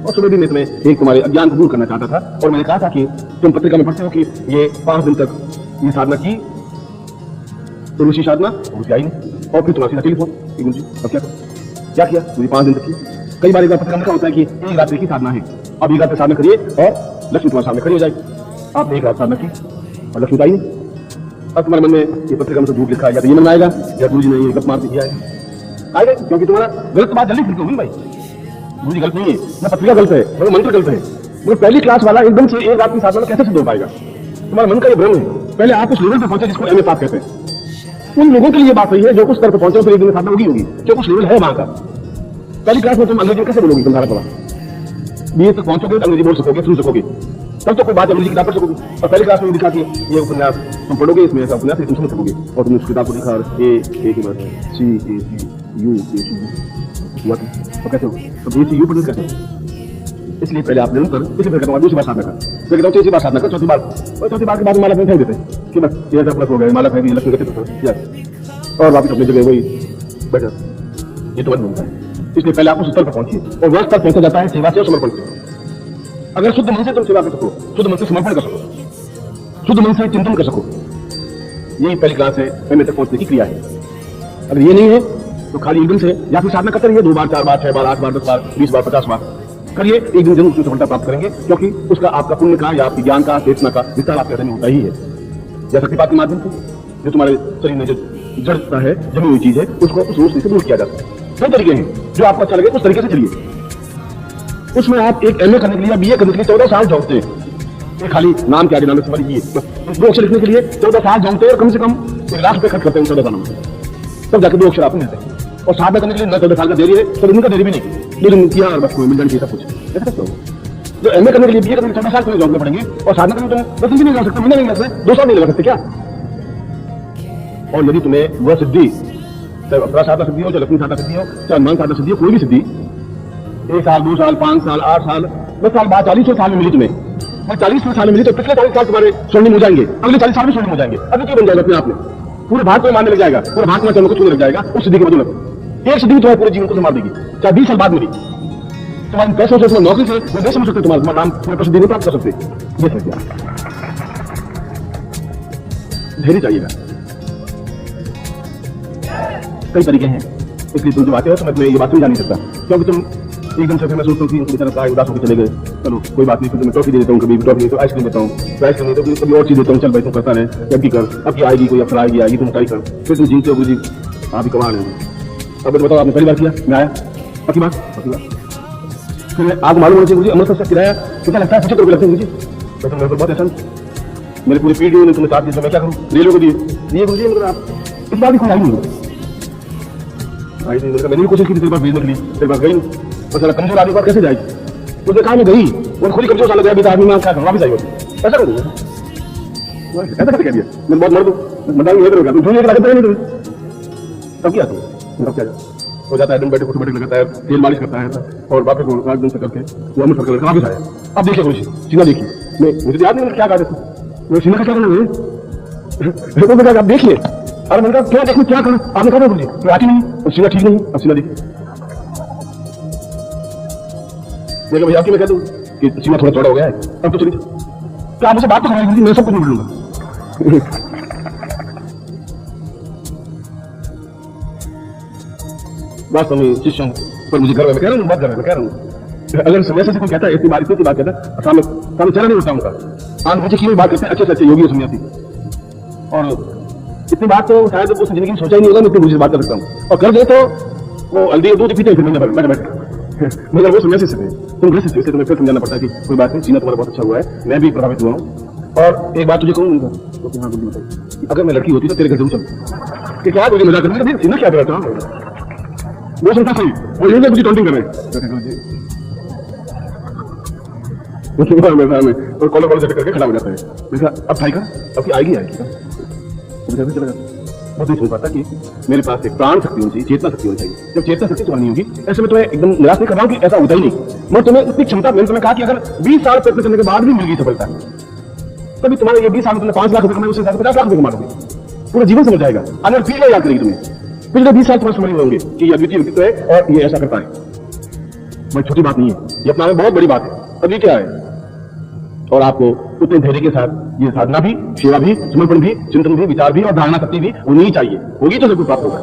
और सुबह भी मैं तुम्हें एक तुम्हारे अज्ञान को दूर करना चाहता था और मैंने कहा था कि तुम पत्रिका में पढ़ते हो कि ये 5 दिन तक ये साधना की तो ऋषि साधना रुचि आई नहीं और फिर तुम्हारा सीधा टेलीफोन गुरुजी अब क्या किया मुझे 5 दिन तक किया। कई बार एक बार पत्रिका में लिखा होता है कि एक रात्रि की साधना है, अब एक रात साधना करिए और लक्ष्मी तुम्हारे सामने खड़ी हो जाएगी। आपने एक रात साधना की और लक्ष्मी आई नहीं। अब तुम्हारे मन में ये पत्रिका में तो झूठ लिखा है या तो ये मन आएगा या गुरुजी ने ये गप मार दिया है आएगा, क्योंकि तुम्हारा गलत बात जल्दी फिर होगी भाई। गुरुजी गलत नहीं है ना, पत्रिका गलत है, मेरा मंत्र गलत है। वो पहली क्लास वाला एकदम से एक रात की साधना कैसे सिद्ध हो पाएगा? तुम्हारा मन का ये भ्रम है। पहले आप उस लेवल पे पहुंचे जिसको एमए पास कहते हैं। उन लोगों के लिए बात सही है जो उस स्तर पर पहुंचे, फिर एक दिन साधना होगी जो कुछ लेवल है वहां का। पहली क्लास में तुम अंग्रेजी कैसे बोलोगे? तुम्हारा पढ़ा बीए तक पहुंचोगे अंग्रेजी बोल सकोगे, सुन सकोगे, तब तो कोई बात अंग्रेजी किताब पढ़ सकोगे। और पहली क्लास में दिखा कि ये उपन्यास तुम पढ़ोगे, इसमें ऐसा उपन्यास तुम समझ सकोगे और तुमने उस किताब को लिखा ए की बात सी ए सी यू हुआ तो कैसे होगा? तो ए सी यू पढ़ने कैसे होगा? इसलिए पहले आप निरंतर इसी प्रकार तुम्हारी दूसरी बार साधना कर, फिर कहता हूँ तीसरी बार साधना कर, चौथी बार और चौथी बार के बाद माला फेंक देते हैं कि बस ये ऐसा प्लस हो गया, माला फेंक दी लक्ष्मी कहते और वापिस अपनी जगह वही बैठा। ये तो बंद होता है। इसलिए पहले आप उस स्तर पर पहुंचिए और वह स्तर पहुंचा जाता है सेवा से और समर्पण से। अगर शुद्ध मन से तुम सेवा कर सको, शुद्ध मन से समर्पण कर सको, शुद्ध मन से चिंतन कर सको, यही पहली क्लास है एमए तक पहुंचने की क्रिया है। अगर ये नहीं है तो खाली एकदम से या फिर साधना करते रहिए 2 बार 4 बार 6 बार 8 बार 10 बार 20 बार 50 बार करिए, एक दिन जरूर उसमें सफलता प्राप्त करेंगे, क्योंकि उसका आपका पुण्य का या आपकी ज्ञान का चेतना का विस्तार आपके हृदय में होता ही है। या शक्तिपात के माध्यम से जो तुम्हारे शरीर में जो जड़ता है, जमी हुई चीज है, उसको उस रोशनी से दूर किया जाता है। कई तरीके हैं, जो आपको अच्छा लगे उस तरीके से चलिए। उसमें आप एक एमए करने के लिए या बीए करने के लिए 14 साल झोंकते हैं। एक खाली नाम के आगे नाम से ये 2 अक्षर लिखने के लिए 14 साल झोंकते हैं और कम से कम 1 लाख रुपए खर्च करते हैं 14 सालों में, तब जाकर 2 अक्षर आपको मिलते हैं। और साधना करने के लिए 14 साल का देरी है, तो दिन का देरी भी नहीं, 2 दिन किया और बस कोई मिल जाए सब कुछ ऐसा तो। जो एमए करने के लिए बीए करने के लिए 14 साल तुम्हें झोंकने पड़ेंगे और साधना करने में 10 दिन भी नहीं लगा सकते, महीना नहीं लगा सकते, 2 साल नहीं लगा सकते क्या? और यदि तुम्हें वह सिद्धि, चाहे अपरा साधना सिद्धि हो, चाहे लक्ष्मी साधना सिद्धि हो, चाहे हनुमान साधना सिद्धि हो, कोई भी सिद्धि 1 साल 2 साल 5 साल 8 साल 10 साल बाद 40 साल में मिली तुम्हें, और 40 साल में मिली तो पिछले 40 साल तुम्हारे स्वर्णिम हो जाएंगे, अगले 40 साल भी स्वर्णिम हो जाएंगे, अद्वितीय बन जाएगा अपने आप में। पूरे भारत को मानने लग जाएगा, पूरे भारत में चलो कुछ लग जाएगा उस सिद्धि के बदौलत। एक सिद्धि तुम्हारे पूरे जीवन को संभाल देगी, चाहे 20 साल बाद मिली। तुम्हारे पैसों से, तुम्हारी नौकरी से वो नहीं समझ सकते, तुम्हारा नाम तुम्हारे प्रसिद्धि नहीं प्राप्त कर सकते। ये समझ गया, धैर्य चाहिएगा। कई तरीके हैं, इसलिए तुम जब आते हो तो मैं ये बात समझा नहीं सकता, क्योंकि तुम एकदम से फिर मैं सोचता हूँ कि उनकी तरफ आए उदास होकर चले गए, चलो कोई बात नहीं, फिर मैं टॉफी दे देता हूँ, कभी टॉफी नहीं तो आइसक्रीम देता हूँ, आइसक्रीम नहीं तो कभी और चीज देता हूँ, चल भाई तुम करता रहे, अब की कर, अब की आएगी कोई अफसर आएगी तुम ट्राई कर, फिर तुम जीते हो जी आप ही कमा रहे। अब बताओ आपने पहली बार किया, मैं आया पक्की बात फिर आपको मालूम होना चाहिए मुझे अमृतसर से किराया कितना लगता है, 75 रुपये लगते हैं मुझे, तो मेरे को बहुत एहसान, मेरी पूरी पीढ़ी ने तुम्हें साथ दिया, मैं क्या करूँ, रेलों को दिए मुझे, मतलब आप इस बार भी कोई आई नहीं, मैंने भी कोशिश की थी तेरे पास भेजने के लिए, तेरे पास गई नहीं, और सारा कमजोर आदमी पर कैसे जाएगी, उसने कहा मैं गई और खुद ही कमजोर साल गया, अभी तो आदमी में क्या करूँ, वापिस आई ऐसा करूँ, ऐसा कैसे कह दिया, मैं बहुत मर्द हूँ, बताऊँ ये करोगा, तुम छोड़िए नहीं तुम्हें, तब क्या तब क्या हो जाता है, दिन बैठे कुछ बैठे लगाता है, तेल मालिश करता है और वापस दिन से करके वो अमृतसर करके वापस आया। अब देखिए कुछ सीना देखिए, मैं मुझे याद नहीं क्या कहा था, मैं सीना का क्या करना है, देखिए, अरे मैंने कहा क्या देखो क्या करना, आपने कहा मुझे तो आती नहीं, और सीना ठीक नहीं, अब सीना देखिए, देखो भैया आपकी मैं कह दूँ कि सीना थोड़ा चौड़ा हो गया है, अब तो चलिए क्या आप मुझे बात तो कराएंगे, मैं सब कुछ निकल लूंगा। वास्तव में शिष्यों पर मुझे गर्व है, मैं कह रहा हूँ, बहुत गर्व है, मैं कह रहा हूँ। अगर समय से कोई कहता है इतनी बात कहता है, सामने चेहरा नहीं उठता उनका, आन मुझे की बात करते हैं अच्छे से अच्छे योगी सन्यासी, और इतनी बात तो शायद उस जिंदगी में सोचा ही नहीं होगा मैं इतनी मुझे बात कर सकता हूँ, और कर दे तो वो हल्दी दूध पीते फिर मगर वो सन्यासी से थे, तुम गृहस्थ से तुम्हें फिर समझाना पड़ता है कि कोई बात नहीं, सीना तुम्हारा बहुत अच्छा हुआ है, मैं भी प्रभावित हुआ हूँ। और एक बात तुझे कहूँ, अगर मैं लड़की होती तो तेरे घर जरूर चलती, कि क्या मुझे मजा करना, सीना क्या करता हूँ, वो सुनता सही, वो यही मुझे टॉन्टिंग कर रहे हैं और कॉलर से करके खड़ा हो जाता है, देखा अब भाई का अब की आएगी चला जाता, बहुत नहीं सोच पाता कि मेरे पास एक प्राण शक्ति होनी चाहिए, चेतना शक्ति होनी चाहिए। जब चेतना शक्ति तुम्हारी नहीं होगी, ऐसे में तुम्हें एकदम निराश नहीं कर रहा हूँ कि ऐसा होता ही नहीं, मैं तुम्हें उतनी क्षमता, मैंने तुम्हें कहा कि अगर 20 साल प्रयत्न करने के बाद भी मिल गई सफलता, तभी तुम्हारे ये 20 साल में तुमने 5 लाख रुपए कमाए, उससे 50 लाख रुपए कमा लोगे, पूरा जीवन समझ जाएगा, आने वाली पीढ़ी याद करेगी तुम्हें, पिछले 20 साल तुम्हें समझ होंगे कि ये अद्वितीय व्यक्तित्व है और ये ऐसा करता है। वह छोटी बात नहीं है, ये अपना में बहुत बड़ी बात है। अब ये क्या है? और आपको उतने धैर्य के साथ ये साधना भी, सेवा भी, समर्पण भी, चिंतन भी, विचार भी और धारणा शक्ति भी होनी ही चाहिए। होगी तो सब कुछ प्राप्त होगा।